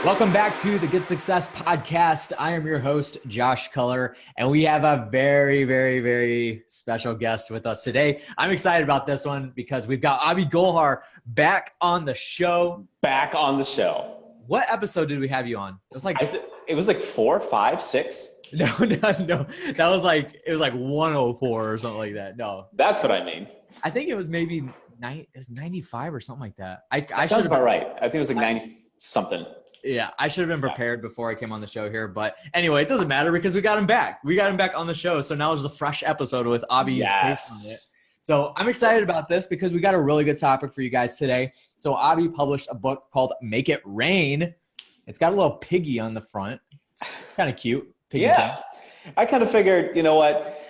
Welcome back to the Good Success Podcast. I am your host, Josh Culler, and we have a very, very, very special guest with us today. I'm excited about this one because we've got Abhi Golhar back on the show. Back on the show. What episode did we have you on? It was like it was like 4, 5, 6. No. That was like 104 or something like that. No, that's what I mean. I think it was maybe 95 or something like that. That sounds about right. I think it was like 90 something. Yeah, I should have been prepared before I came on the show here. But anyway, it doesn't matter because we got him back. We got him back on the show. So now there's a fresh episode with Abhi's take on it. So I'm excited about this because we got a really good topic for you guys today. So Abhi published a book called Make It Rain. It's got a little piggy on the front. It's kind of cute. Piggy yeah. Thing. I kind of figured, you know what?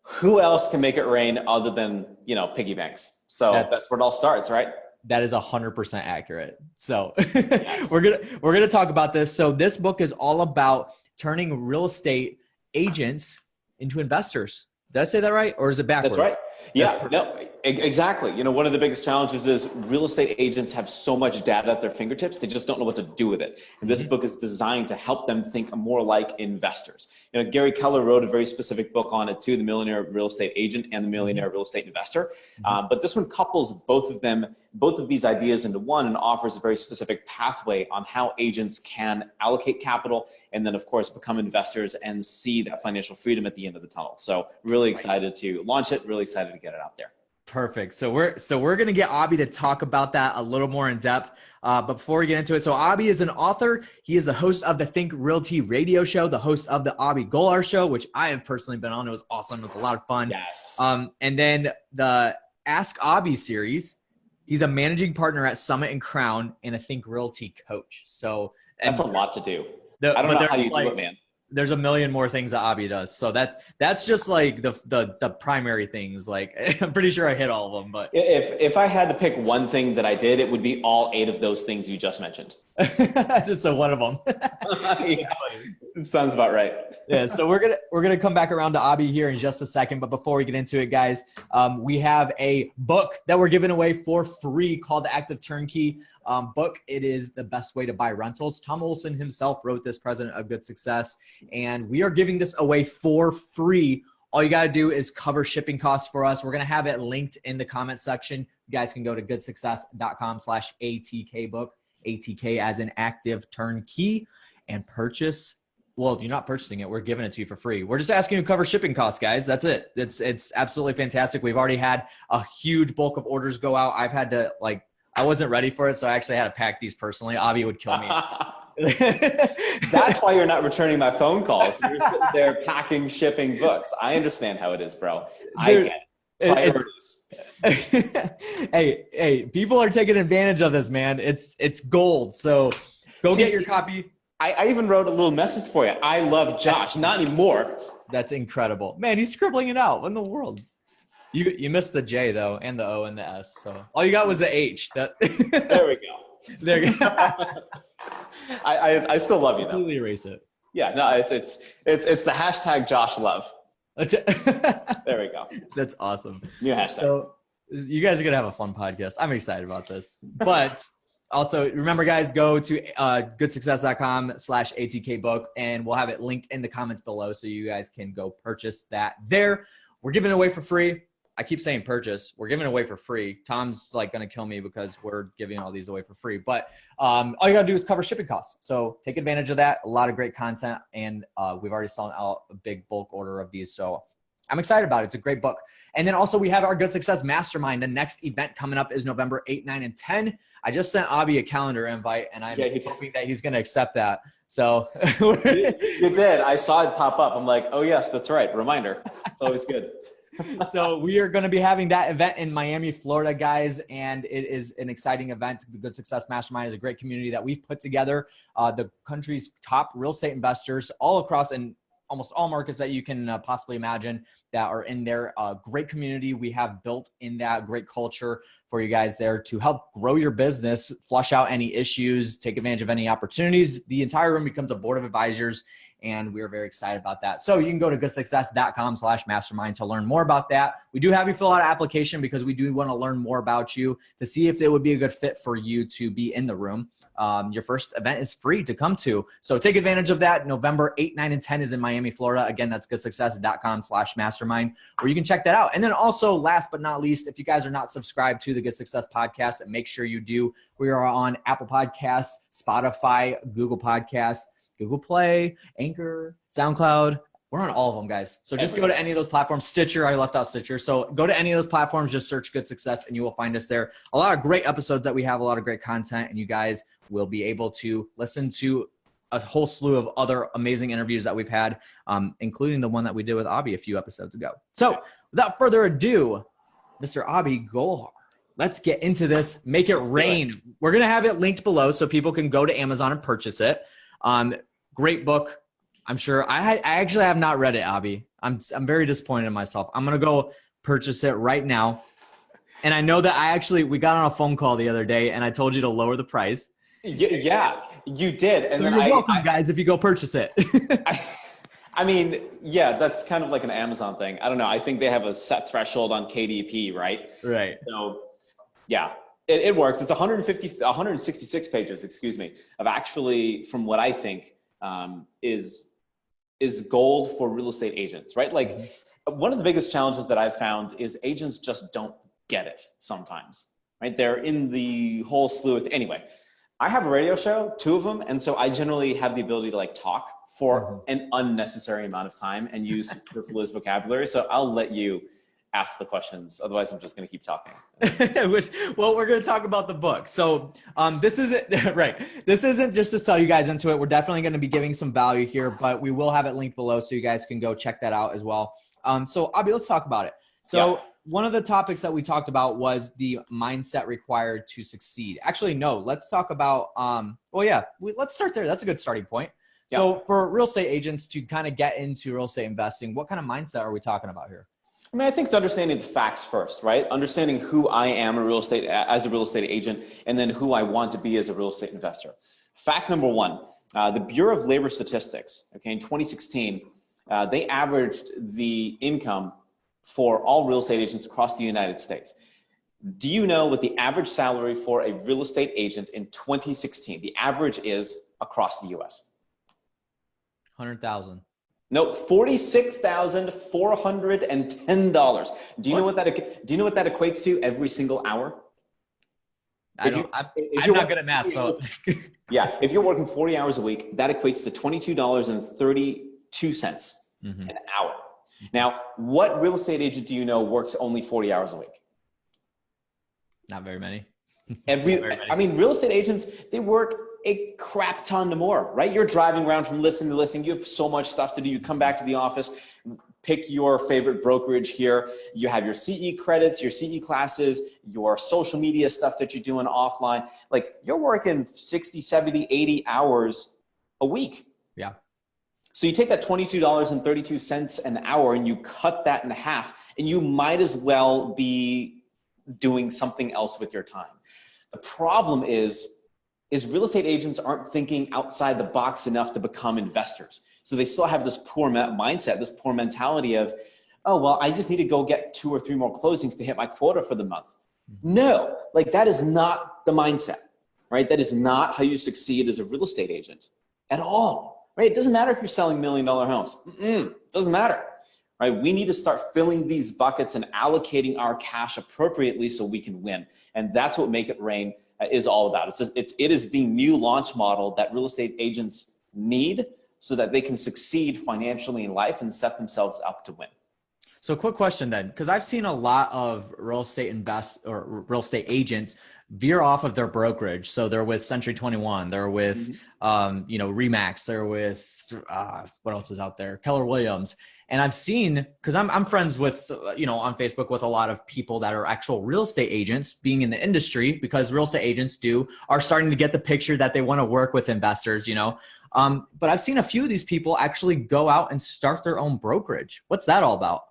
Who else can make it rain other than, piggy banks? So that's where it all starts, right? That is 100% accurate. So yes. we're gonna talk about this. So this book is all about turning real estate agents into investors. Did I say that right? Or is it backwards? That's right. Yeah, no, exactly. One of the biggest challenges is real estate agents have so much data at their fingertips, they just don't know what to do with it. And this book is designed to help them think more like investors. Gary Keller wrote a very specific book on it too, The Millionaire Real Estate Agent and The Millionaire Real Estate Investor. But this one couples both of these ideas into one and offers a very specific pathway on how agents can allocate capital and then of course become investors and see that financial freedom at the end of the tunnel. So really excited to launch it, really excited to get it out there. Perfect. So we're going to get Abhi to talk about that a little more in depth. But before we get into it, so Abhi is an author. He is the host of the Think Realty radio show, the host of the Abhi Golhar show, which I have personally been on. It was awesome. It was a lot of fun. Yes. And then the Ask Abhi series. He's a managing partner at Summit and Crown and a Think Realty coach. So that's a lot to do. I don't know how you do it, man. There's a million more things that Abhi does. So that's just like the primary things. Like I'm pretty sure I hit all of them, but if I had to pick one thing that I did, it would be all 8 of those things you just mentioned. So one of them. Yeah, it sounds about right. Yeah. So we're gonna come back around to Abhi here in just a second. But before we get into it, guys, we have a book that we're giving away for free called The Active Turnkey book. It is the best way to buy rentals. Tom Olson himself wrote this, president of Good Success, and we are giving this away for free. All you got to do is cover shipping costs for us. We're going to have it linked in the comment section. You guys can go to goodsuccess.com/ATK book, ATK as an active turnkey, and purchase. Well, you're not purchasing it. We're giving it to you for free. We're just asking you to cover shipping costs, guys. That's it. It's absolutely fantastic. We've already had a huge bulk of orders go out. I've had to I wasn't ready for it, so I actually had to pack these personally. Abhi would kill me. That's why you're not returning my phone calls. You're sitting there packing, shipping books. I understand how it is, bro. Dude, I get priorities. Hey, people are taking advantage of this, man. It's gold. So go get your copy. I even wrote a little message for you. I love Josh. Not anymore. That's incredible. Man, he's scribbling it out. What in the world? You missed the J though, and the O and the S. So all you got was the H. There we go. There you go. I still love you though. Completely erase it. Yeah, no, it's the hashtag Josh Love. There we go. That's awesome. New hashtag. So you guys are gonna have a fun podcast. I'm excited about this. But also remember, guys, go to goodsuccess.com/ATK book, and we'll have it linked in the comments below, so you guys can go purchase that there. We're giving it away for free. I keep saying purchase. We're giving it away for free. Tom's going to kill me because we're giving all these away for free. But all you got to do is cover shipping costs. So take advantage of that. A lot of great content. And we've already sold out a big bulk order of these. So I'm excited about it. It's a great book. And then also we have our Good Success Mastermind. The next event coming up is November 8, 9, and 10. I just sent Abhi a calendar invite, and I'm hoping that he's going to accept that. So you did. I saw it pop up. I'm like, oh, yes, that's right. Reminder. It's always good. So we are going to be having that event in Miami, Florida, guys, and it is an exciting event. The Good Success Mastermind is a great community that we've put together. The country's top real estate investors all across and almost all markets that you can possibly imagine that are in there. Great community we have built in that, great culture for you guys there to help grow your business, flush out any issues, take advantage of any opportunities. The entire room becomes a board of advisors, and we're very excited about that. So you can go to goodsuccess.com/mastermind to learn more about that. We do have you fill out an application because we do want to learn more about you to see if it would be a good fit for you to be in the room. Your first event is free to come to. So take advantage of that. November 8, 9, and 10 is in Miami, Florida. Again, that's goodsuccess.com/mastermind, where you can check that out. And then also, last but not least, if you guys are not subscribed to the Good Success podcast, make sure you do. We are on Apple Podcasts, Spotify, Google Podcasts, Google Play, Anchor, SoundCloud. We're on all of them, guys. So just go to any of those platforms. Stitcher, I left out Stitcher. So go to any of those platforms, just search Good Success, and you will find us there. A lot of great episodes that we have, a lot of great content, and you guys will be able to listen to a whole slew of other amazing interviews that we've had, including the one that we did with Abhi a few episodes ago. So without further ado, Mr. Abhi Golhar, let's get into this. Make it rain. We're going to have it linked below so people can go to Amazon and purchase it. Great book. I'm sure. I actually have not read it, Abhi. I'm very disappointed in myself. I'm going to go purchase it right now. And I know that we got on a phone call the other day and I told you to lower the price. Yeah, you did. And so then you're welcome, guys, if you go purchase it. I mean, yeah, that's kind of like an Amazon thing. I don't know. I think they have a set threshold on KDP, right? Right. So yeah, it works. It's 166 pages, excuse me, of actually, from what I think, is gold for real estate agents, right? Like one of the biggest challenges that I've found is agents just don't get it sometimes, right? They're in the whole slew of, anyway, I have a radio show, 2 of them. And so I generally have the ability to like talk for an unnecessary amount of time and use superfluous vocabulary. So I'll let you ask the questions. Otherwise I'm just going to keep talking. Well, we're going to talk about the book. So this isn't right. This isn't just to sell you guys into it. We're definitely going to be giving some value here, but we will have it linked below so you guys can go check that out as well. So Abhi, let's talk about it. So one of the topics that we talked about was the mindset required to succeed. Actually, no, let's talk about, let's start there. That's a good starting point. So for real estate agents to kind of get into real estate investing, what kind of mindset are we talking about here? I mean, I think it's understanding the facts first, right? Understanding who I am as a real estate agent, and then who I want to be as a real estate investor. Fact number 1, the Bureau of Labor Statistics, okay, in 2016, they averaged the income for all real estate agents across the United States. Do you know what the average salary for a real estate agent in 2016, the average is across the US? 100,000. No, $46,410. Do you know what that equates to every single hour? I'm not good at math, so yeah, if you're working 40 hours a week, that equates to $22.32 an hour. Now, what real estate agent do you know works only 40 hours a week? Not very many. I mean, real estate agents, they work a crap ton more, right? You're driving around from listing to listing. You have so much stuff to do. You come back to the office, pick your favorite brokerage here. You have your CE credits, your CE classes, your social media stuff that you're doing offline. Like you're working 60, 70, 80 hours a week. Yeah. So you take that $22.32 an hour and you cut that in half, and you might as well be doing something else with your time. The problem is real estate agents aren't thinking outside the box enough to become investors. So they still have this poor mindset, this poor mentality of, oh, well, I just need to go get 2 or 3 more closings to hit my quota for the month. No, like that is not the mindset, right? That is not how you succeed as a real estate agent at all, right? It doesn't matter if you're selling $1 million homes. It doesn't matter, right? We need to start filling these buckets and allocating our cash appropriately so we can win. And that's what Make It Rain is all about. It is the new launch model that real estate agents need so that they can succeed financially in life and set themselves up to win. So quick question then, because I've seen a lot of real estate real estate agents veer off of their brokerage. So they're with Century 21, they're with Remax, they're with what else is out there? Keller Williams. And I've seen, because I'm friends with, on Facebook with a lot of people that are actual real estate agents being in the industry, because real estate agents are starting to get the picture that they want to work with investors, But I've seen a few of these people actually go out and start their own brokerage. What's that all about?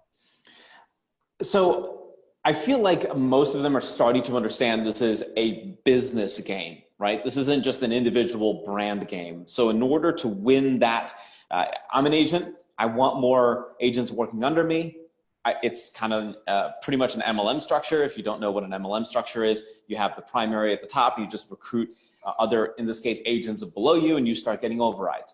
So I feel like most of them are starting to understand this is a business game, right? This isn't just an individual brand game. So in order to win that I'm an agent. I want more agents working under me. It's kind of pretty much an MLM structure. If you don't know what an MLM structure is, you have the primary at the top. You just recruit other, in this case, agents below you, and you start getting overrides.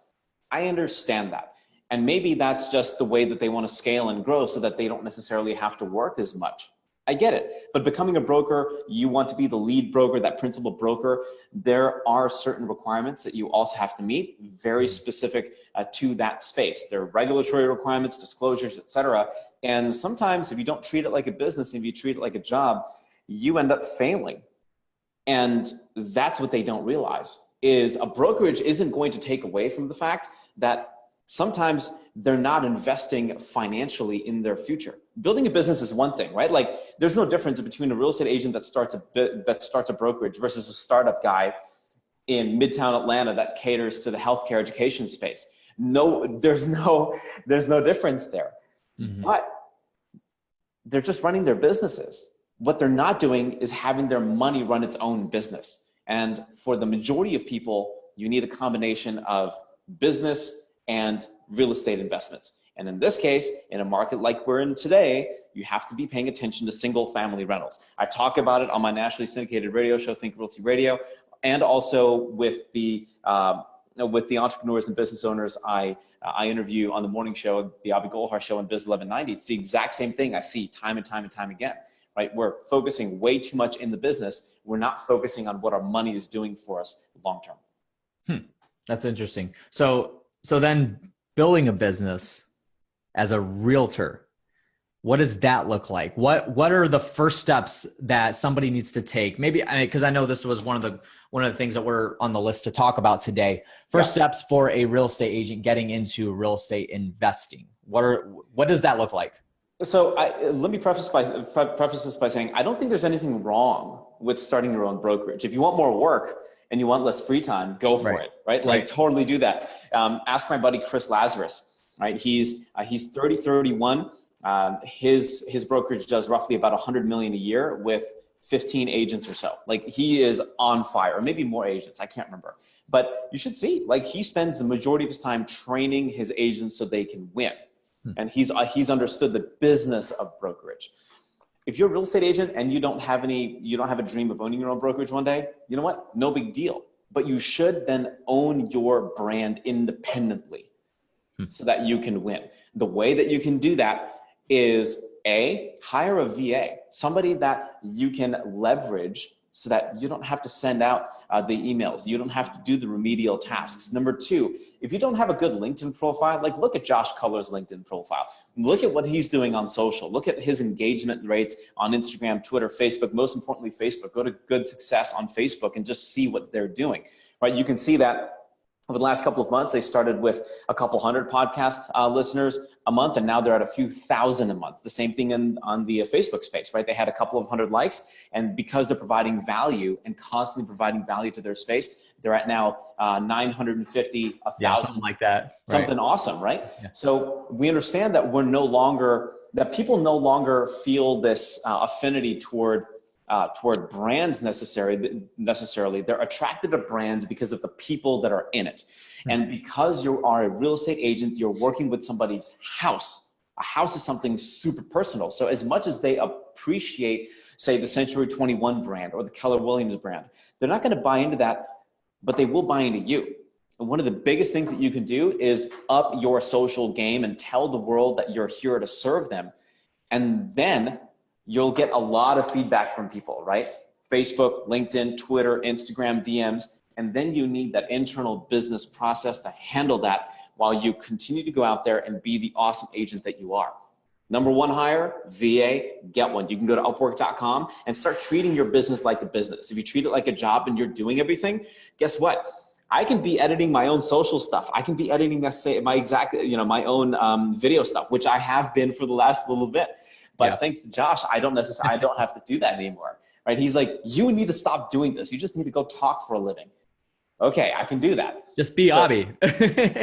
I understand that. And maybe that's just the way that they want to scale and grow so that they don't necessarily have to work as much. I get it. But becoming a broker, you want to be the lead broker, that principal broker. There are certain requirements that you also have to meet, very specific to that space. There are regulatory requirements, disclosures, etc. And sometimes if you don't treat it like a business, if you treat it like a job, you end up failing. And that's what they don't realize, is a brokerage isn't going to take away from the fact that sometimes they're not investing financially in their future. Building a business is one thing, right? Like, there's no difference between a real estate agent that starts a brokerage versus a startup guy in Midtown Atlanta that caters to the healthcare education space. No, there's no difference there. Mm-hmm. But they're just running their businesses. What they're not doing is having their money run its own business. And for the majority of people, you need a combination of business and real estate investments. And in this case, in a market like we're in today, you have to be paying attention to single family rentals. I talk about it on my nationally syndicated radio show, Think Realty Radio, and also with the entrepreneurs and business owners I interview on the morning show, the Abhi Golhar show on Biz 1190. It's the exact same thing I see time and time and time again, right? We're focusing way too much in the business. We're not focusing on what our money is doing for us long term. That's interesting. So then building a business as a realtor, what does that look like? What are the first steps that somebody needs to take? Maybe, because I know this was one of the things that were on the list to talk about today. First steps for a real estate agent getting into real estate investing. What does that look like? So let me preface this by saying I don't think there's anything wrong with starting your own brokerage. If you want more work and you want less free time, go for it, right? Like, totally do that. Ask my buddy Chris Lazarus, right? He's 31. His brokerage does roughly about 100 million a year with 15 agents or so. Like, he is on fire, or maybe more agents, I can't remember. But you should see, like, he spends the majority of his time training his agents so they can win. And he's understood the business of brokerage. If you're a real estate agent and you don't have a dream of owning your own brokerage one day, you know what? No big deal. But you should then own your brand independently so that you can win. The way that you can do that is hire a VA, somebody that you can leverage so that you don't have to send out the emails. You don't have to do the remedial tasks. Number two, if you don't have a good LinkedIn profile, like, look at Josh Culler's LinkedIn profile. Look at what he's doing on social. Look at his engagement rates on Instagram, Twitter, Facebook, most importantly, Facebook. Go to Good Success on Facebook and just see what they're doing, right? You can see that over the last couple of months, they started with a couple hundred podcast listeners a month, and now they're at a few thousand a month. The same thing on the Facebook space, right? They had a couple of hundred likes, and because they're providing value and constantly providing value to their space, they're at now 950, 1,000, something like that. Something awesome, right? Yeah. So we understand that people no longer feel this affinity toward brands necessarily. They're attracted to brands because of the people that are in it. And because you are a real estate agent, you're working with somebody's house. A house is something super personal. So as much as they appreciate, say, the Century 21 brand or the Keller Williams brand, they're not going to buy into that, but they will buy into you. And one of the biggest things that you can do is up your social game and tell the world that you're here to serve them. And then you'll get a lot of feedback from people, right? Facebook, LinkedIn, Twitter, Instagram, DMs. And then you need that internal business process to handle that while you continue to go out there and be the awesome agent that you are. Number one hire, VA, get one. You can go to Upwork.com and start treating your business like a business. If you treat it like a job and you're doing everything, guess what? I can be editing my own social stuff. I can be editing my own video stuff, which I have been for the last little bit. But thanks to Josh, I don't have to do that anymore, right? He's like, you need to stop doing this. You just need to go talk for a living. Okay, I can do that. Just be Abhi.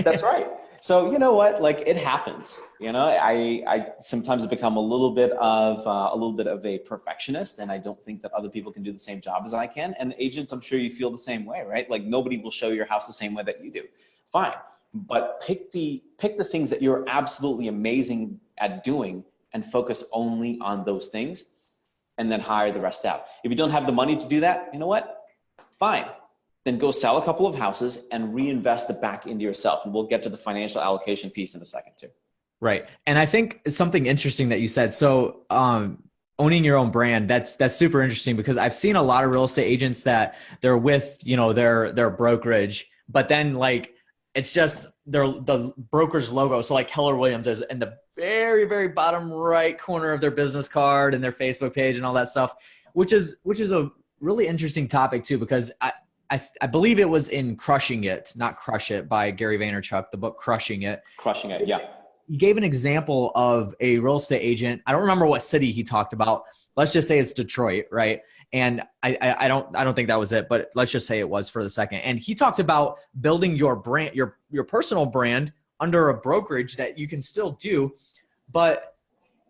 That's right. So you know what? Like, it happens. You know, I sometimes become a little bit of a perfectionist, and I don't think that other people can do the same job as I can. And agents, I'm sure you feel the same way, right? Like, nobody will show your house the same way that you do. Fine. but pick the things that you're absolutely amazing at doing and focus only on those things, and then hire the rest out. If you don't have the money to do that, you know what? Fine. Then go sell a couple of houses and reinvest it back into yourself. And we'll get to the financial allocation piece in a second too. Right. And I think something interesting that you said. So owning your own brand, that's super interesting, because I've seen a lot of real estate agents that they're with, their brokerage, but then like, it's just the broker's logo. So like Keller Williams is in the very, very bottom right corner of their business card and their Facebook page and all that stuff, which is a really interesting topic too, because I believe it was in Crushing It, not Crush It, by Gary Vaynerchuk, the book Crushing It. Crushing It, yeah. He gave an example of a real estate agent. I don't remember what city he talked about. Let's just say it's Detroit, right? And I don't think that was it, but let's just say it was for the second. And he talked about building your brand, your personal brand under a brokerage that you can still do. But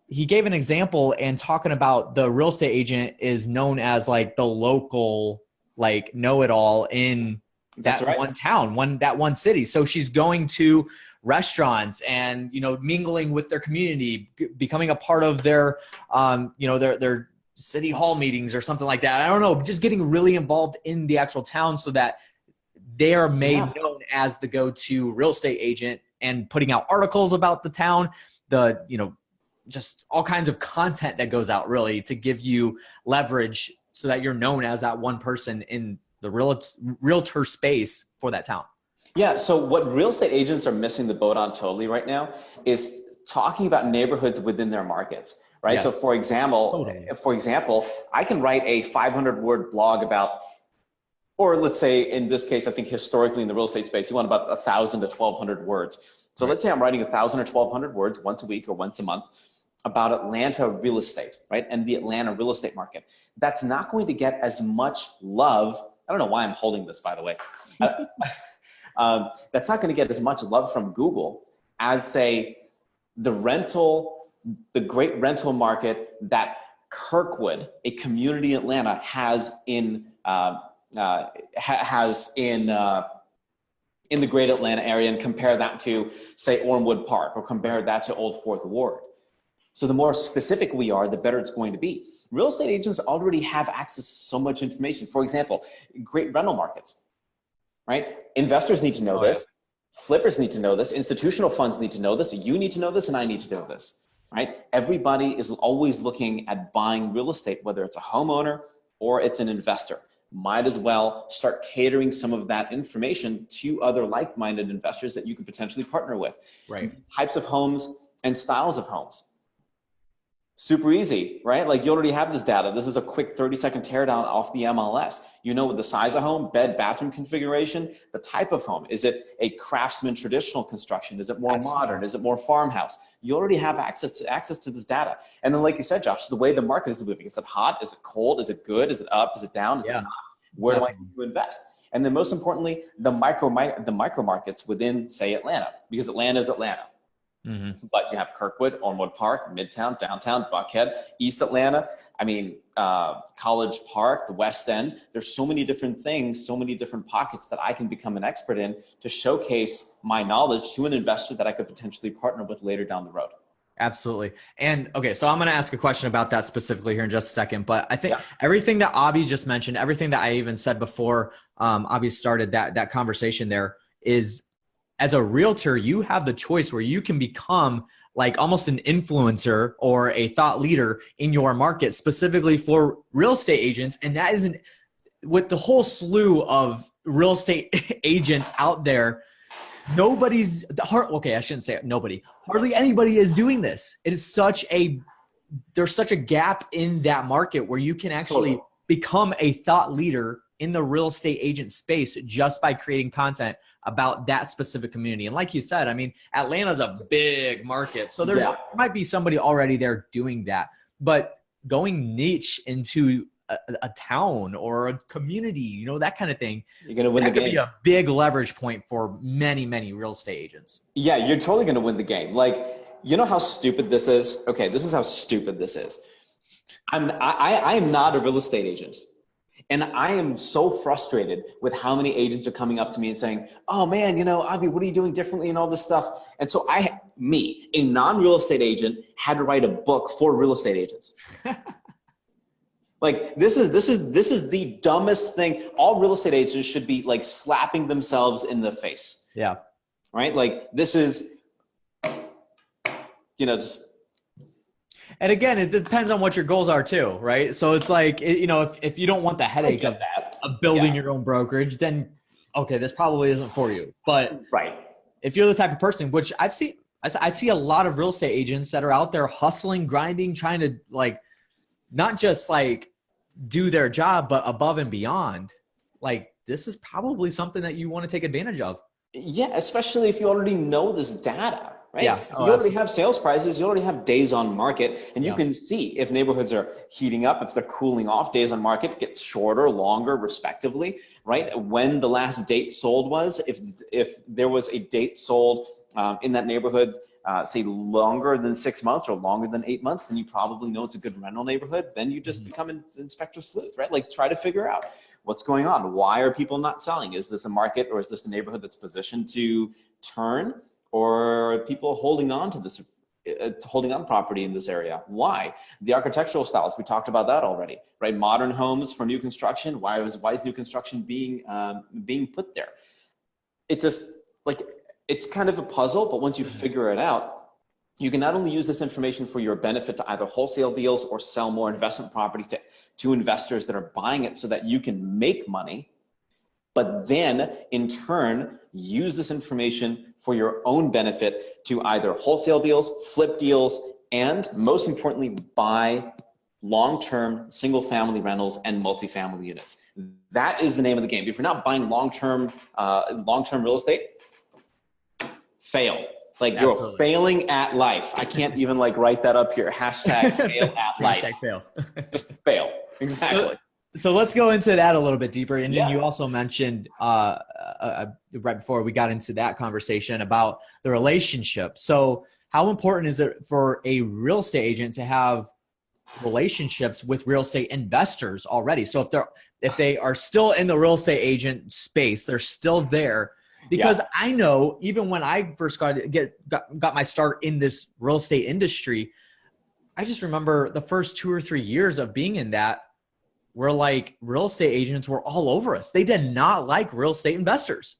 he gave an example and talking about the real estate agent is known as like the local, like know-it-all in that one town, that one city. So she's going to restaurants and, mingling with their community, becoming a part of their, their city hall meetings or something like that. I don't know, just getting really involved in the actual town so that they are made known as the go-to real estate agent, and putting out articles about the town, just all kinds of content that goes out really to give you leverage so that you're known as that one person in the realtor space for that town. Yeah, so what real estate agents are missing the boat on totally right now is talking about neighborhoods within their markets, right? Yes. So for example, I can write a 500-word blog about, or let's say in this case, I think historically in the real estate space, you want about 1,000 to 1,200 words. So let's say I'm writing 1,000 or 1,200 words once a week or once a month about Atlanta real estate, right? And the Atlanta real estate market. That's not going to get as much love. I don't know why I'm holding this, by the way. That's not going to get as much love from Google as, say, the great rental market that Kirkwood, a community in Atlanta, has in the great Atlanta area, and compare that to, say, Ormwood Park, or compare that to Old Fourth Ward. So the more specific we are, the better it's going to be. Real estate agents already have access to so much information. For example, great rental markets, right? Investors need to know this. Flippers need to know this. Institutional funds need to know this. You need to know this, and I need to know this, right? Everybody is always looking at buying real estate, whether it's a homeowner or it's an investor. Might as well start catering some of that information to other like-minded investors that you could potentially partner with. Right. Types of homes and styles of homes. Super easy, right? Like, you already have this data. This is a quick 30-second teardown off the MLS. You know the size of home, bed, bathroom configuration, the type of home. Is it a craftsman traditional construction? Is it more modern? Is it more farmhouse? You already have access to this data. And then, like you said, Josh, the way the market is moving. Is it hot? Is it cold? Is it good? Is it up? Is it down? Is it not? Where do I need to invest? And then most importantly, the micro markets within, say, Atlanta, because Atlanta is Atlanta. Mm-hmm. But you have Kirkwood, Ormwood Park, Midtown, Downtown, Buckhead, East Atlanta. College Park, the West End. There's so many different things, so many different pockets that I can become an expert in to showcase my knowledge to an investor that I could potentially partner with later down the road. Absolutely. And okay, so I'm going to ask a question about that specifically here in just a second, but I think everything that Abhi just mentioned, everything that I even said before Abhi started that conversation there is, as a realtor, you have the choice where you can become like almost an influencer or a thought leader in your market specifically for real estate agents. And that isn't with the whole slew of real estate agents out there. I shouldn't say nobody. Hardly anybody is doing this. There's such a gap in that market where you can actually become a thought leader in the real estate agent space just by creating content about that specific community. And like you said, I mean, Atlanta's a big market. So there might be somebody already there doing that, but going niche into a town or a community, that kind of thing, you're going to win the game. That could be a big leverage point for many, many real estate agents. Yeah, you're totally going to win the game. Like, you know how stupid this is? Okay, this is how stupid this is. I am not a real estate agent. And I am so frustrated with how many agents are coming up to me and saying, oh man, Abhi, what are you doing differently and all this stuff? And so a non-real estate agent, had to write a book for real estate agents. Like this is the dumbest thing. All real estate agents should be like slapping themselves in the face. Yeah. Right? Like this is, just. And again, it depends on what your goals are too, right? So it's like, if you don't want the headache of building your own brokerage, then okay, this probably isn't for you. But if you're the type of person, which I see a lot of real estate agents that are out there hustling, grinding, trying to like, not just like do their job, but above and beyond. Like this is probably something that you want to take advantage of. Yeah, especially if you already know this data. Right? Yeah. You already have sales prices, you already have days on market, and you can see if neighborhoods are heating up, if they're cooling off, days on market get shorter, longer, respectively, right? When the last date sold was, if there was a date sold in that neighborhood, say longer than 6 months or longer than 8 months, then you probably know it's a good rental neighborhood. Then you just become an Inspector Sleuth, right? Like try to figure out what's going on. Why are people not selling? Is this a market or is this a neighborhood that's positioned to turn? Or people holding on to this, holding on property in this area? Why? The architectural styles, we talked about that already, right? Modern homes for new construction. Why is new construction being put there? It just like it's kind of a puzzle, but once you figure it out, you can not only use this information for your benefit to either wholesale deals or sell more investment property to investors that are buying it so that you can make money, but then in turn use this information for your own benefit to either wholesale deals, flip deals, and most importantly, buy long-term single-family rentals and multifamily units. That is the name of the game. If you're not buying long-term real estate, fail. Like you're failing at life. I can't even like write that up here. Hashtag fail at life. Hashtag fail. Just fail. Exactly. So let's go into that a little bit deeper. And then you also mentioned right before we got into that conversation about the relationship. So how important is it for a real estate agent to have relationships with real estate investors already? So if they are still in the real estate agent space, they're still there. Because I know even when I first got my start in this real estate industry, I just remember the first 2 or 3 years of being in that, where like real estate agents were all over us. They did not like real estate investors,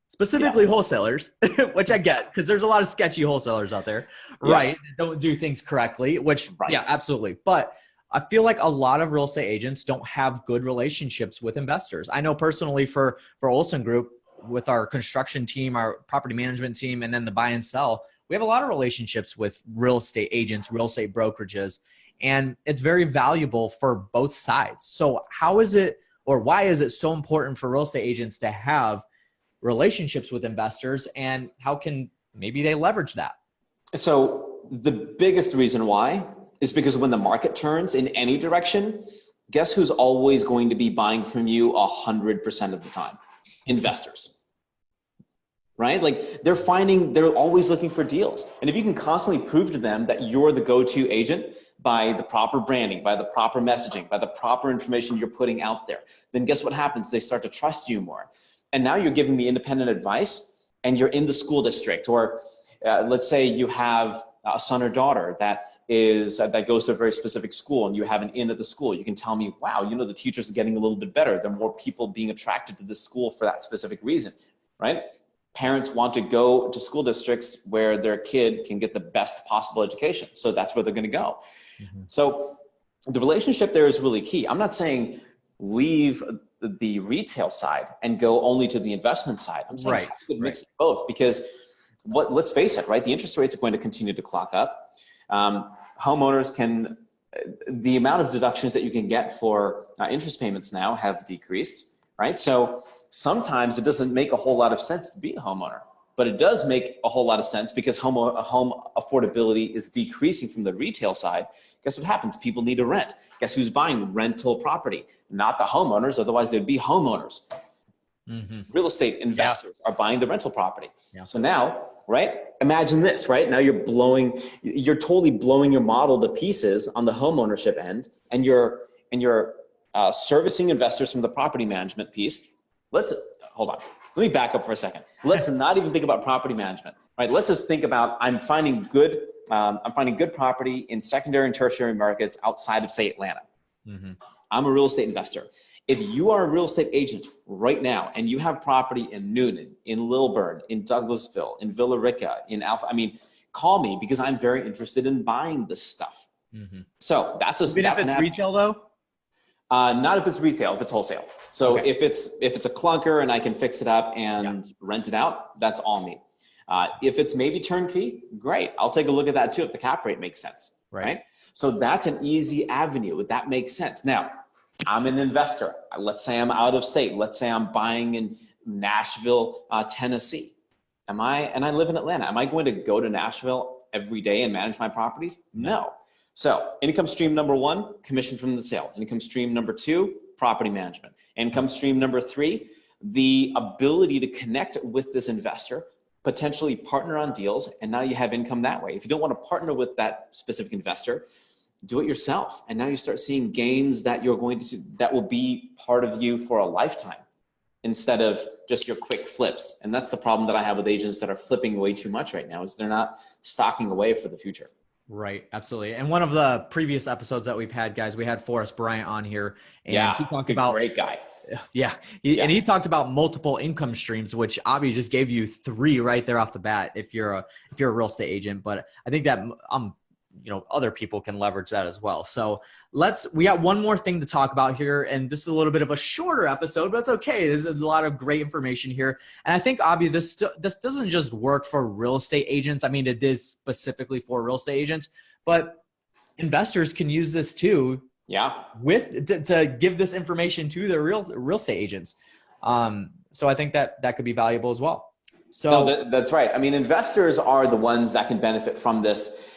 specifically wholesalers, which I get because there's a lot of sketchy wholesalers out there, right? That don't do things correctly, which absolutely. But I feel like a lot of real estate agents don't have good relationships with investors. I know personally for Olsen Group, with our construction team, our property management team, and then the buy and sell, we have a lot of relationships with real estate agents, real estate brokerages. And it's very valuable for both sides. So how is it, or why is it so important for real estate agents to have relationships with investors, and how can maybe they leverage that? So the biggest reason why is because when the market turns in any direction, guess who's always going to be buying from you 100% of the time? Investors. Right? Like they're always looking for deals. And if you can constantly prove to them that you're the go-to agent by the proper branding, by the proper messaging, by the proper information you're putting out there, then guess what happens? They start to trust you more. And now you're giving me independent advice, and you're in the school district, or let's say you have a son or daughter that goes to a very specific school, and you have an in at the school. You can tell me, wow, the teachers are getting a little bit better. There are more people being attracted to this school for that specific reason, right? Parents want to go to school districts where their kid can get the best possible education. So that's where they're going to go. Mm-hmm. So the relationship there is really key. I'm not saying leave the retail side and go only to the investment side. I'm saying have a good mix of both, because let's face it, right? The interest rates are going to continue to clock up. Homeowners the amount of deductions that you can get for interest payments now have decreased, right? So sometimes it doesn't make a whole lot of sense to be a homeowner, but it does make a whole lot of sense because home affordability is decreasing from the retail side. Guess what happens? People need to rent. Guess who's buying rental property? Not the homeowners, otherwise they'd be homeowners. Mm-hmm. Real estate investors are buying the rental property. Yeah. So now, right, imagine this, right? Now you're totally blowing your model to pieces on the home ownership end, and you're servicing investors from the property management piece. Hold on. Let me back up for a second. Let's not even think about property management, right? Let's just think about I'm finding good property in secondary and tertiary markets outside of, say, Atlanta. Mm-hmm. I'm a real estate investor. If you are a real estate agent right now and you have property in Noonan, in Lilburn, in Douglasville, in Villa Rica, in Alpha, call me because I'm very interested in buying this stuff. Mm-hmm. So that's if it's retail though? Not if it's retail, if it's wholesale. So okay. if it's a clunker and I can fix it up and rent it out, that's all me. If it's maybe turnkey, great. I'll take a look at that too if the cap rate makes sense, right? So that's an easy avenue. That makes sense. Now, I'm an investor. Let's say I'm out of state. Let's say I'm buying in Nashville, Tennessee. And I live in Atlanta. Am I going to go to Nashville every day and manage my properties? No. So income stream number 1, commission from the sale. Income stream number 2, property management. Income stream number 3, the ability to connect with this investor, potentially partner on deals, and now you have income that way. If you don't want to partner with that specific investor, do it yourself. And now you start seeing gains that you're going to see, that will be part of you for a lifetime instead of just your quick flips. And that's the problem that I have with agents that are flipping way too much right now, is they're not stocking away for the future. Right. Absolutely. And one of the previous episodes that we've had, guys, we had Forrest Bryant on here, and he talked about great guy. Yeah. And he talked about multiple income streams, which Abhi just gave you 3 right there off the bat if you're a real estate agent. But I think that other people can leverage that as well. So we got one more thing to talk about here. And this is a little bit of a shorter episode, but it's okay. There's a lot of great information here. And I think, Abhi, this doesn't just work for real estate agents. It is specifically for real estate agents, but investors can use this too. Yeah. To give this information to their real estate agents. So I think that could be valuable as well. So that's right. Investors are the ones that can benefit from this,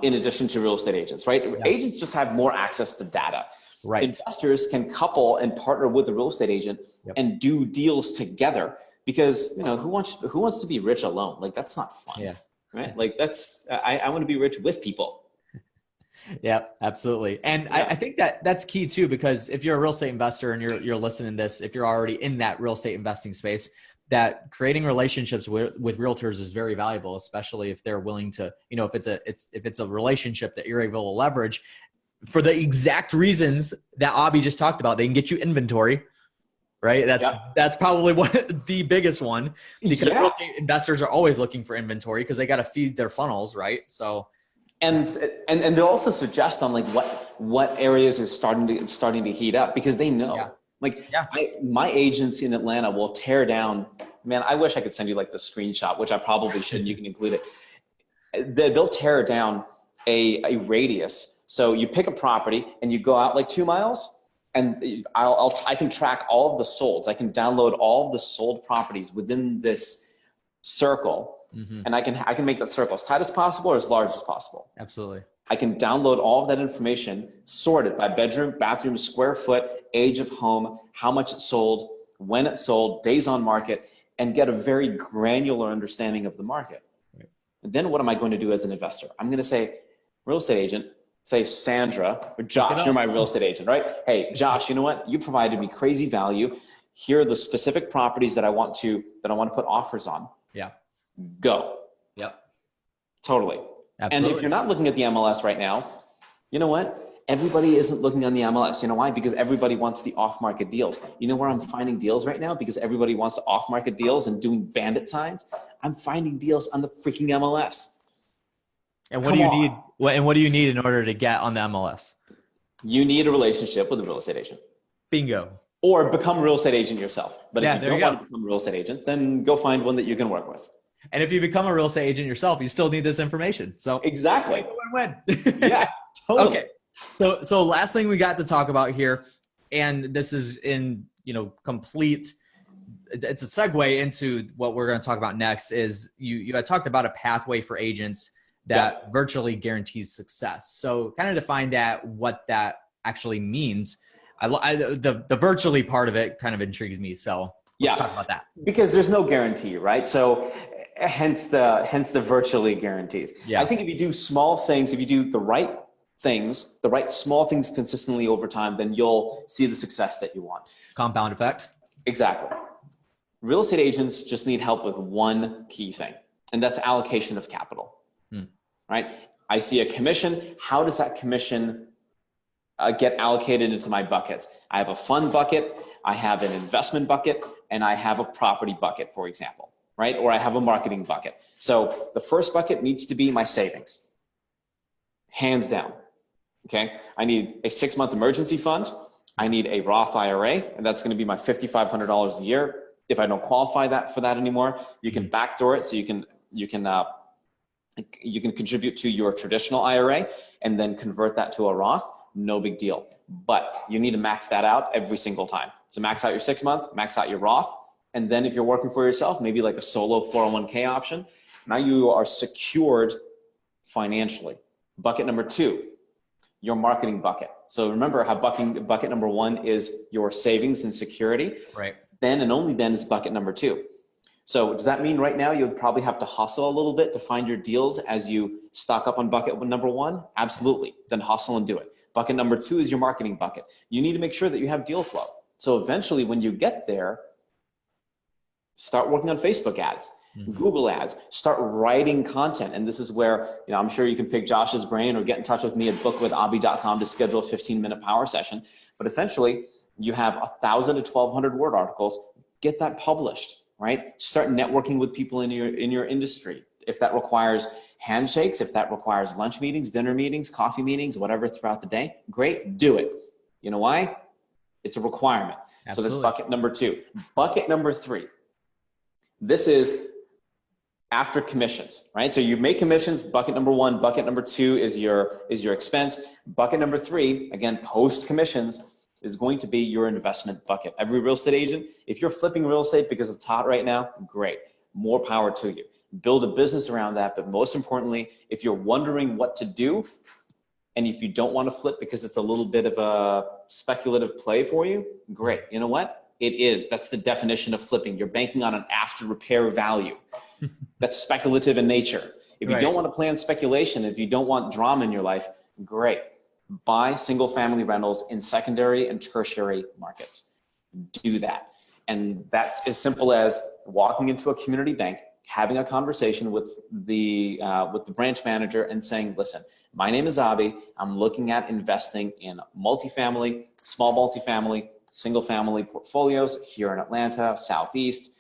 in addition to real estate agents, right? Yeah. Agents just have more access to data. Right. Investors can couple and partner with the real estate agent and do deals together, because who wants to be rich alone? Like, that's not fun. Yeah. Right. Like, I want to be rich with people. Yeah, absolutely. And I think that's key too, because if you're a real estate investor and you're listening to this, if you're already in that real estate investing space, that creating relationships with realtors is very valuable, especially if they're willing to, if it's a relationship that you're able to leverage for the exact reasons that Abhi just talked about. They can get you inventory, right? That's probably the biggest one, because real estate investors are always looking for inventory because they got to feed their funnels, right? So. And they'll also suggest on like what areas are starting to heat up, because they know. Yeah. My agents in Atlanta will tear down. Man, I wish I could send you like the screenshot, which I probably shouldn't. You can include it. They'll tear down a radius. So you pick a property and you go out like 2 miles, and I can track all of the solds. I can download all of the sold properties within this circle. Mm-hmm. And I can make that circle as tight as possible or as large as possible. Absolutely. I can download all of that information, sort it by bedroom, bathroom, square foot, age of home, how much it sold, when it sold, days on market, and get a very granular understanding of the market. Right. And then what am I going to do as an investor? I'm going to say, real estate agent, say Sandra or Josh, you're my real estate agent, right? Hey, Josh, you know what? You provided me crazy value. Here are the specific properties that I want to put offers on. Yeah. Go. Yep. Totally. Absolutely. And if you're not looking at the MLS right now, you know what? Everybody isn't looking on the MLS. You know why? Because everybody wants the off-market deals. You know where I'm finding deals right now? Because everybody wants the off-market deals and doing bandit signs. I'm finding deals on the freaking MLS. And what do you need? And what do you need in order to get on the MLS? You need a relationship with a real estate agent. Bingo. Or become a real estate agent yourself. But if you don't want to become a real estate agent, then go find one that you can work with. And if you become a real estate agent yourself, you still need this information. So exactly. Win. Yeah, totally. Okay. So last thing we got to talk about here, and this is in, complete, it's a segue into what we're going to talk about next, is you had talked about a pathway for agents that virtually guarantees success. So kind of define what that actually means. The virtually part of it kind of intrigues me. So let's talk about that. Because there's no guarantee, right? So hence the virtually guarantees. Yeah. I think if you do small things, if you do the right things, the right small things consistently over time, then you'll see the success that you want. Compound effect. Exactly. Real estate agents just need help with one key thing, and that's allocation of capital, right? I see a commission. How does that commission get allocated into my buckets? I have a fund bucket, I have an investment bucket, and I have a property bucket, for example, right? Or I have a marketing bucket. So the first bucket needs to be my savings, hands down, okay? I need a 6-month emergency fund. I need a Roth IRA, and that's gonna be my $5,500 a year. If I don't qualify for that anymore, you can backdoor it, so you can contribute to your traditional IRA and then convert that to a Roth. No big deal. But you need to max that out every single time. So max out your 6-month, max out your Roth, and then if you're working for yourself, maybe like a solo 401k option, now you are secured financially. Bucket number 2, your marketing bucket. So remember how bucket number 1 is your savings and security. Right. Then and only then is bucket number 2. So does that mean right now you would probably have to hustle a little bit to find your deals as you stock up on bucket number 1? Absolutely. Then hustle and do it. Bucket number 2 is your marketing bucket. You need to make sure that you have deal flow. So eventually when you get there, start working on Facebook ads, Google ads, start writing content. And this is where, I'm sure you can pick Josh's brain or get in touch with me at bookwithabhi.com to schedule a 15-minute power session. But essentially you have 1,000 to 1,200 word articles, get that published, right? Start networking with people in your industry. If that requires handshakes, if that requires lunch meetings, dinner meetings, coffee meetings, whatever throughout the day, great, do it. You know why? It's a requirement. Absolutely. So that's bucket number 2. Bucket number 3. This is after commissions, right? So you make commissions, bucket number 1, bucket number 2 is your expense. Bucket number 3, again, post commissions, is going to be your investment bucket. Every real estate agent, if you're flipping real estate because it's hot right now, great, more power to you. Build a business around that, but most importantly, if you're wondering what to do, and if you don't want to flip because it's a little bit of a speculative play for you, great. You know what? It is. That's the definition of flipping. You're banking on an after repair value. That's speculative in nature. If you don't want to play on speculation, if you don't want drama in your life, great. Buy single family rentals in secondary and tertiary markets. Do that. And that's as simple as walking into a community bank, having a conversation with the branch manager and saying, listen, my name is Abhi. I'm looking at investing in multifamily, small multifamily, single family portfolios here in Atlanta, Southeast,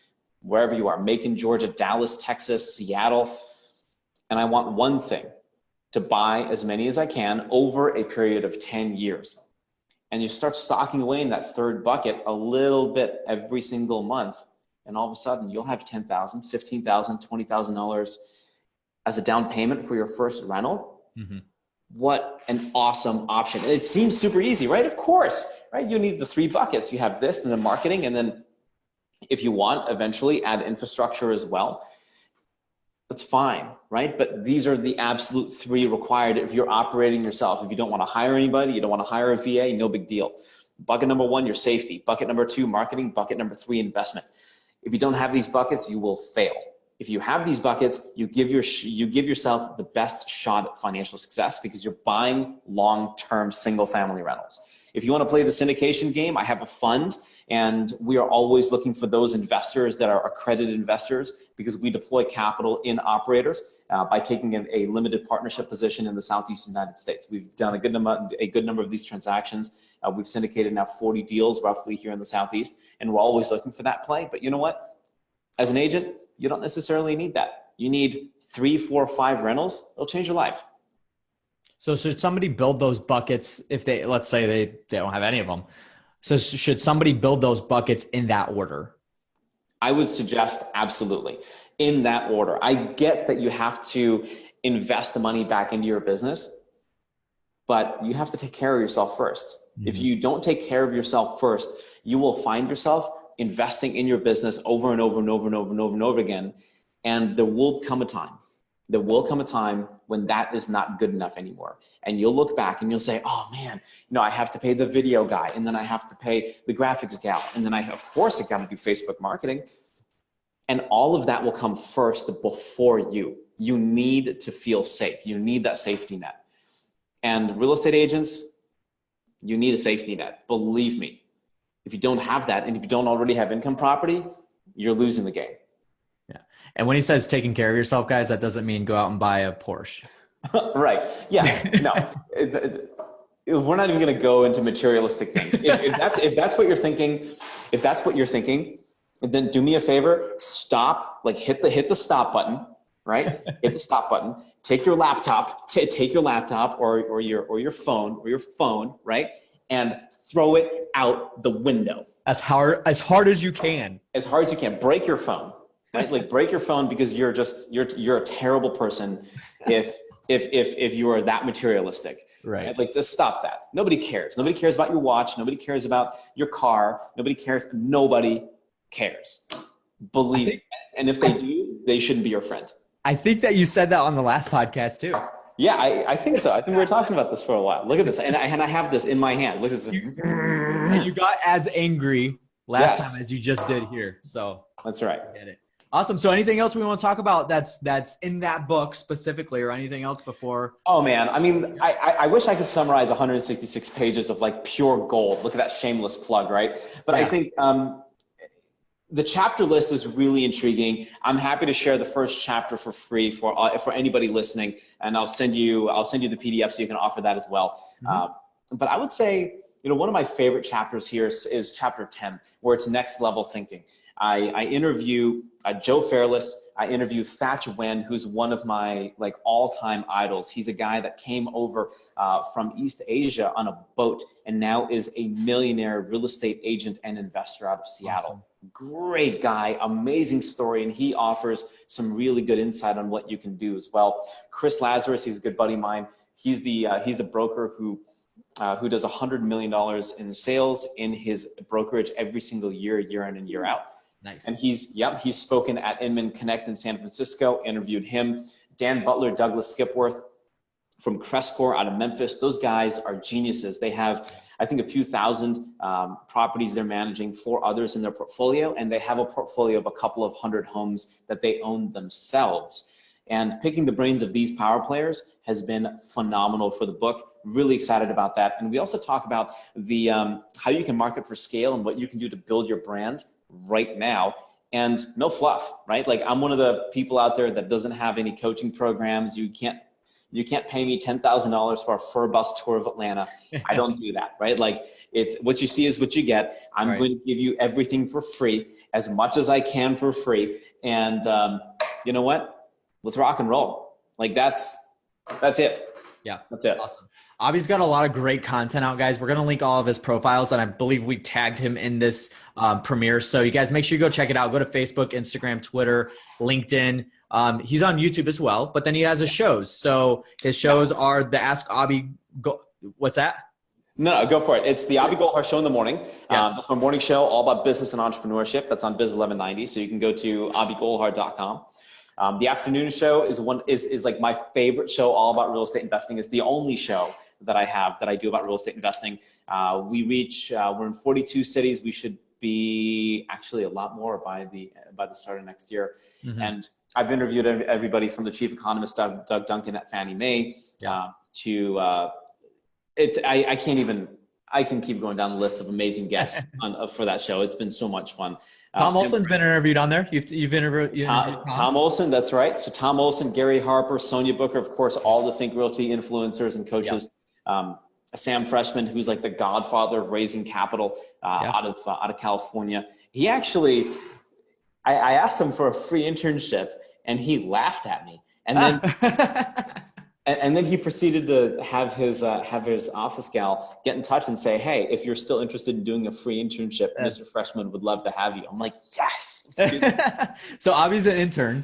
wherever you are, Macon, Georgia, Dallas, Texas, Seattle. And I want one thing, to buy as many as I can over a period of 10 years. And you start stocking away in that third bucket a little bit every single month. And all of a sudden you'll have $10,000, $15,000, $20,000 as a down payment for your first rental. What an awesome option. And it seems super easy, right? Of course, right? You need the 3 buckets. You have this and then marketing. And then if you want, eventually add infrastructure as well. That's fine, right? But these are the absolute 3 required if you're operating yourself. If you don't want to hire anybody, you don't want to hire a VA, no big deal. Bucket number 1, your safety. Bucket number 2, marketing. Bucket number 3, investment. If you don't have these buckets, you will fail. If you have these buckets, you give yourself the best shot at financial success because you're buying long-term single-family rentals. If you want to play the syndication game, I have a fund, and we are always looking for those investors that are accredited investors because we deploy capital in operators by taking a limited partnership position in the Southeast United States. We've done a good number of these transactions. We've syndicated now 40 deals roughly here in the Southeast, and we're always looking for that play. But you know what? As an agent, you don't necessarily need that. You need 3, 4, 5 rentals. It'll change your life. So should somebody build those buckets if let's say they don't have any of them? So should somebody build those buckets in that order? I would suggest absolutely in that order. I get that you have to invest the money back into your business, but you have to take care of yourself first. If you don't take care of yourself first, you will find yourself investing in your business over and over and over and over and over and over again. And there will come a time when that is not good enough anymore. And you'll look back and you'll say, oh man, I have to pay the video guy, and then I have to pay the graphics gal, and then of course I got to do Facebook marketing. And all of that will come first before you. You need to feel safe. You need that safety net. And real estate agents, you need a safety net. Believe me. If you don't have that, and if you don't already have income property, you're losing the game. Yeah. And when he says taking care of yourself, guys, that doesn't mean go out and buy a Porsche. Right. Yeah. No. We're not even going to go into materialistic things. If that's what you're thinking, then do me a favor. Stop. Like hit the stop button. Right. Hit the stop button. Take your laptop. Take your laptop or your phone. Right. And throw it out the window. As hard as you can. As hard as you can. Break your phone. Right. Like break your phone, because you're a terrible person if you are that materialistic. Right. Like, just stop that. Nobody cares. Nobody cares about your watch. Nobody cares about your car. Nobody cares. Nobody cares. Believe it. And if they do, they shouldn't be your friend. I think that you said that on the last podcast too. Yeah, I think so. I think we were talking about this for a while. Look at this. And I have this in my hand. Look at this. And you got as angry last time as you just did here. So that's right. I get it. Awesome. So anything else we want to talk about that's in that book specifically, or anything else before? Oh man. I mean, I wish I could summarize 166 pages of like pure gold. Look at that shameless plug, right? But yeah. I think the chapter list is really intriguing. I'm happy to share the first chapter for free for anybody listening, and I'll send you the PDF so you can offer that as well. Mm-hmm. But I would say, one of my favorite chapters here is chapter 10, where it's next level thinking. I interview Joe Fairless. I interview Thach Nguyen, who's one of my all-time idols. He's a guy that came over from East Asia on a boat and now is a millionaire real estate agent and investor out of Seattle. Awesome. Great guy, amazing story, and he offers some really good insight on what you can do as well. Chris Lazarus, he's a good buddy of mine. He's the broker who does $100 million in sales in his brokerage every single year in and year out. Nice. And he's spoken at Inman Connect in San Francisco, interviewed him. Dan Butler, Douglas Skipworth from Crescore out of Memphis. Those guys are geniuses. They have, I think, a few thousand properties they're managing for others in their portfolio, and they have a portfolio of a couple of hundred homes that they own themselves. And picking the brains of these power players has been phenomenal for the book. Really excited about that. And we also talk about the how you can market for scale and what you can do to build your brand right now, and no fluff, right? Like, I'm one of the people out there that doesn't have any coaching programs. You can't pay me $10,000 for a fur bus tour of Atlanta. I don't do that, right? Like, it's what you see is what you get. I'm going to give you everything for free, as much as I can for free. And you know what? Let's rock and roll. Like, that's it. Yeah, that's it. Awesome. Abhi's got a lot of great content out, guys. We're going to link all of his profiles, and I believe we tagged him in this premiere. So you guys make sure you go check it out. Go to Facebook, Instagram, Twitter, LinkedIn. He's on YouTube as well, but then he has his shows. So his shows are the Ask Abhi. What's that? No, go for it. It's the Abhi Golhar Show in the morning. Yes. That's my morning show, all about business and entrepreneurship. That's on Biz 1190. So you can go to abhigolhar.com. The afternoon show is like my favorite show, all about real estate investing. It's the only show that I do about real estate investing. We're in 42 cities. We should be actually a lot more by the start of next year. Mm-hmm. And I've interviewed everybody from the chief economist, Doug Duncan at Fannie Mae, I can keep going down the list of amazing guests for that show. It's been so much fun. Tom Olson's been interviewed on there. You've interviewed Tom Olson, that's right. So Tom Olson, Gary Harper, Sonia Booker, of course, all the Think Realty influencers and coaches. Yep. Sam Freshman, who's like the godfather of raising capital out of California. He actually, I asked him for a free internship, and he laughed at me. And then and then he proceeded to have his office gal get in touch and say, hey, if you're still interested in doing a free internship, Mr. Freshman would love to have you. I'm like, yes. Let's do that. So Abhi's an intern.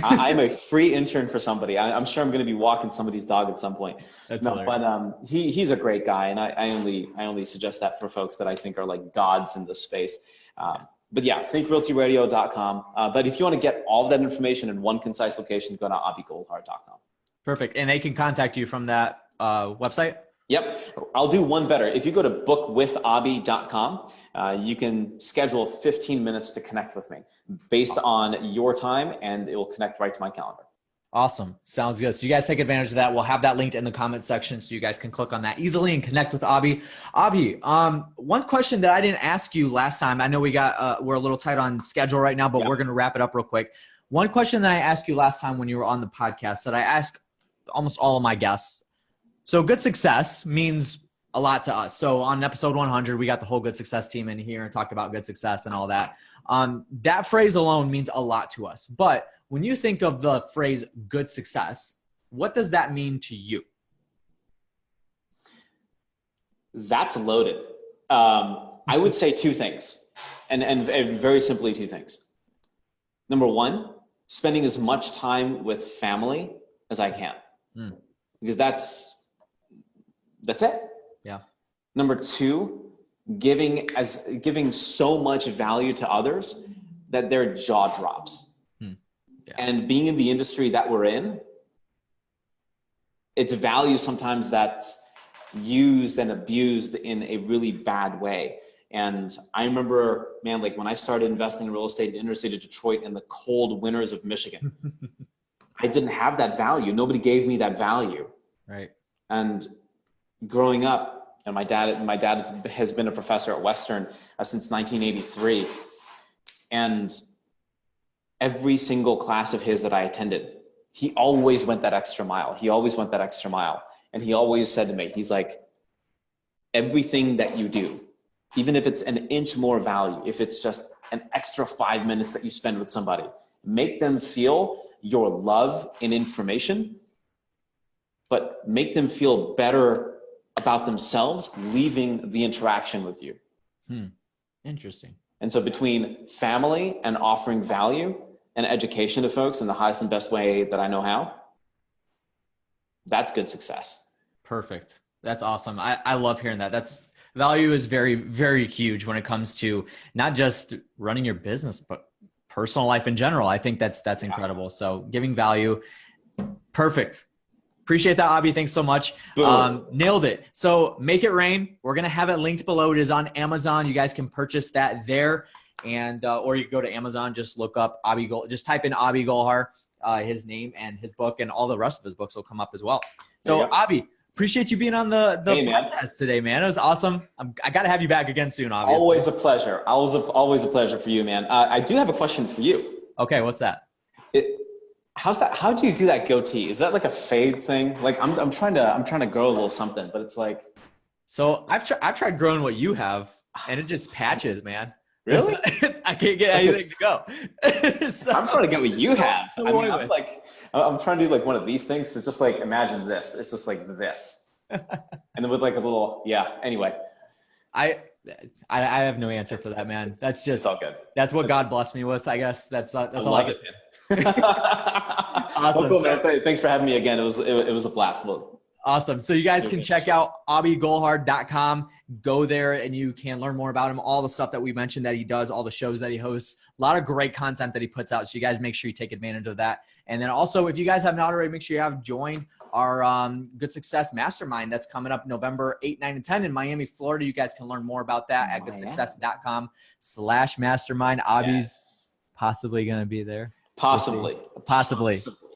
I'm a free intern for somebody. I'm sure I'm going to be walking somebody's dog at some point. But he's a great guy, and I only suggest that for folks that I think are like gods in this space. But yeah, thinkrealtyradio.com. But if you want to get all of that information in one concise location, go to abhigolhar.com. Perfect. And they can contact you from that website? Yep. I'll do one better. If you go to bookwithabhi.com, you can schedule 15 minutes to connect with me based on your time, and it will connect right to my calendar. Awesome. Sounds good. So you guys take advantage of that. We'll have that linked in the comment section so you guys can click on that easily and connect with Abhi. Abhi, one question that I didn't ask you last time. I know we're a little tight on schedule right now, but we're going to wrap it up real quick. One question that I asked you last time when you were on the podcast that I ask almost all of my guests. So good success means a lot to us. So on episode 100, we got the whole good success team in here and talked about good success and all that. That phrase alone means a lot to us. But when you think of the phrase good success, what does that mean to you? That's loaded. I would say two things, and very simply two things. Number one, spending as much time with family as I can, because that's it. Yeah. Number two, giving so much value to others that their jaw drops. Yeah. And being in the industry that we're in, it's value sometimes that's used and abused in a really bad way. And I remember, man, like when I started investing in real estate in the inner city of Detroit in the cold winters of Michigan, I didn't have that value. Nobody gave me that value. Right. And growing up, and my dad has been a professor at Western since 1983. And every single class of his that I attended, he always went that extra mile. And he always said to me, he's like, everything that you do, even if it's an inch more value, if it's just an extra 5 minutes that you spend with somebody, make them feel your love and information, but make them feel better about themselves leaving the interaction with you. Interesting. And so between family and offering value and education to folks in the highest and best way that I know how, that's good success. Perfect. That's awesome. I love hearing that. Value is very, very huge when it comes to not just running your business, but personal life in general. I think that's incredible. So giving value, perfect. Appreciate that, Abhi. Thanks so much. Nailed it. So Make It Rain. We're going to have it linked below. It is on Amazon. You guys can purchase that there. And, or you can go to Amazon, just look up Abhi Golhar, just type in Abhi Golhar, his name and his book, and all the rest of his books will come up as well. So Abhi, appreciate you being on the podcast today, man. It was awesome. I got to have you back again soon, obviously. Always a pleasure. Always a pleasure for you, man. I do have a question for you. Okay. What's that? How's that? How do you do that goatee? Is that like a fade thing? Like I'm trying to grow a little something, but it's like. So I've tried growing what you have, and it just patches, man. Really? I can't get anything to go. So, I'm trying to get what you have. I mean, I'm trying to do like one of these things. So just like imagine this. It's just like this, and then with like a little Anyway, I have no answer for that, man. That's just it's all good. That's what God blessed me with, I guess. That's all I can. Awesome. Well, cool, man. Thanks for having me again. It was a blast. Awesome. So you guys can check out abhigolhar.com. Go there and you can learn more about him, all the stuff that we mentioned that he does, all the shows that he hosts, a lot of great content that he puts out. So you guys make sure you take advantage of that. And then also, if you guys have not already, make sure you have joined our Good Success Mastermind that's coming up November 8, 9, and 10 in Miami, Florida. You guys can learn more about that at goodsuccess.com/mastermind. Abhi's possibly going to be there. Possibly.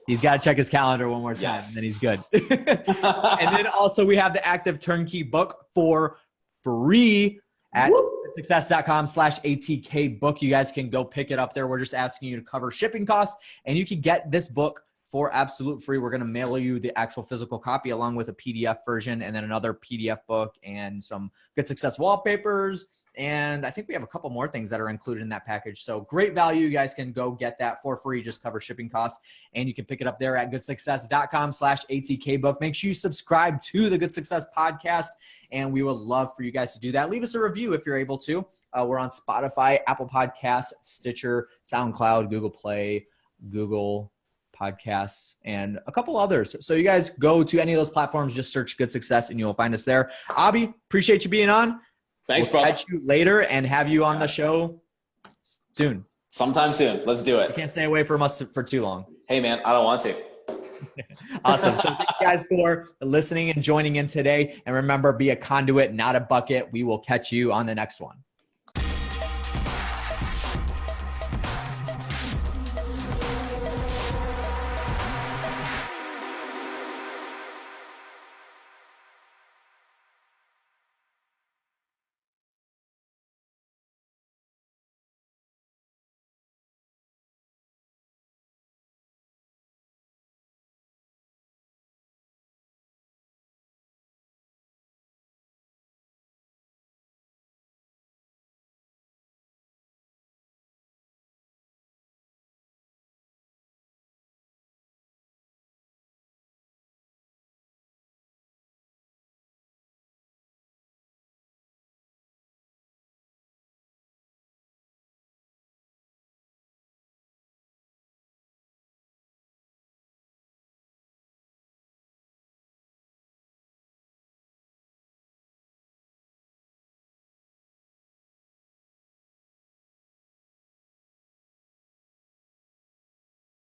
He's got to check his calendar one more time, and then he's good. And then also we have the Active Turnkey book for free at success.com/ATK book. You guys can go pick it up there. We're just asking you to cover shipping costs, and you can get this book for absolute free. We're going to mail you the actual physical copy along with a PDF version and then another PDF book and some Good Success wallpapers. And I think we have a couple more things that are included in that package. So great value. You guys can go get that for free. Just cover shipping costs. And you can pick it up there at goodsuccess.com/ATK book. Make sure you subscribe to the Good Success podcast. And we would love for you guys to do that. Leave us a review if you're able to. We're on Spotify, Apple Podcasts, Stitcher, SoundCloud, Google Play, Google Podcasts, and a couple others. So you guys go to any of those platforms, just search Good Success and you'll find us there. Abhi, appreciate you being on. Thanks, bro. Catch you later and have you on the show soon. Sometime soon. Let's do it. You can't stay away from us for too long. Hey, man, I don't want to. Awesome. So thank you guys for listening and joining in today. And remember, be a conduit, not a bucket. We will catch you on the next one.